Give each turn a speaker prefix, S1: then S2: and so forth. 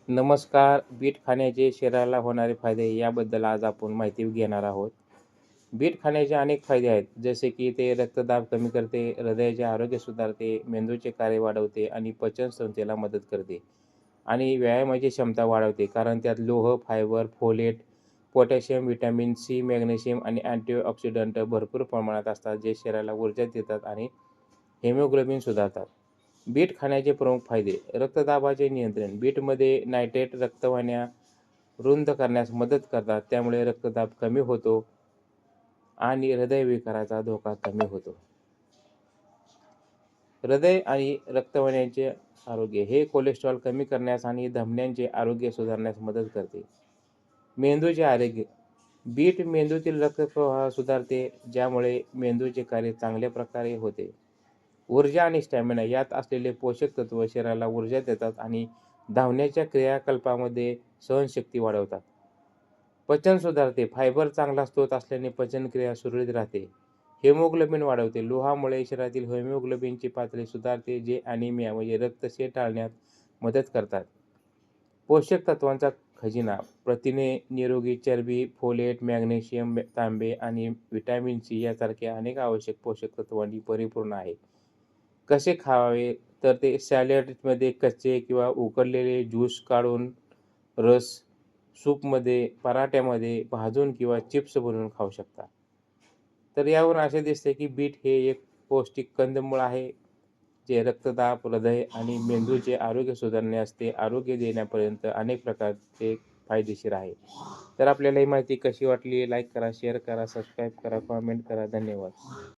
S1: नमस्कार. बीट खाण्याचे शरीराला होणारे फायदे याबद्दल आज आपण माहिती घेणार आहोत. बीट खाण्याचे अनेक फायदे आहेत, जसे की ते रक्तदाब कमी करते, हृदयाचे आरोग्य सुधारते, मेंदूचे कार्य वाढवते आणि पचन संस्थेला मदत करते आणि व्यायामाची क्षमता वाढवते. कारण त्यात लोह, fibre, folate, potassium, vitamin C, magnesium आणि अँटीऑक्सिडंट भरपूर प्रमाणात असतात, जे शरीराला ऊर्जा देतात आणि हिमोग्लोबिन सुधारतात. बीट खाण्याचे प्रमुख फायदे: रक्तदाबाचे नियंत्रण: बीटमध्ये नायट्रेट रक्तवाहिन्या रुंद करण्यास मदत करतात, त्यामुळे रक्तदाब कमी होतो आणि हृदयविकाराचा धोका कमी होतो. हृदय आणि रक्तवाहिन्यांचे आरोग्य: हे कोलेस्ट्रॉल कमी करण्यास आणि धमन्यांचे आरोग्य सुधारण्यास मदत करते. मेंदूचे आरोग्य: बीट मेंदूतील रक्तप्रवाह सुधारते, ज्यामुळे मेंदूचे कार्य चांगल्या प्रकारे होते. ऊर्जा आणि स्टॅमिना: यात असलेले पोषक तत्व शरीराला ऊर्जा देतात आणि धावण्याच्या क्रियाकलापांमध्ये सहनशक्ती वाढवतात. पचन सुधारते: फायबर चांगला स्रोत असल्याने पचनक्रिया सुरळीत राहते. हिमोग्लोबिन वाढवते: लोहामुळे शरीरातील हिमोग्लोबिनची पातळी सुधारते, जे ॲनिमिया म्हणजे रक्तक्षय टाळण्यात मदत करतात. पोषक तत्वांचा खजिना: प्रथिने, निरोगी चरबी, फोलेट, मॅग्नेशियम, तांबे आणि व्हिटॅमिन सी यासारख्या अनेक आवश्यक पोषक तत्वांनी परिपूर्ण आहे. कसे खावे? तर ते सॅलडमध्ये कच्चे किंवा उकडलेले, ज्यूस काढून, रस, सूपमध्ये, पराठ्यामध्ये भाजून किंवा चिप्स बनवून खाऊ शकता. तर यावरून असे दिसते की बीट हे एक पौष्टिक कंदमुळ आहे, जे रक्तदाब, हृदय आणि मेंदूचे आरोग्य सुधारण्यास ते आरोग्य देण्यापर्यंत अनेक प्रकारचे फायदेशीर आहे. तर आपल्याला ही माहिती कशी वाटली? लाईक करा, शेअर करा, सबस्क्राईब करा, कमेंट करा. धन्यवाद.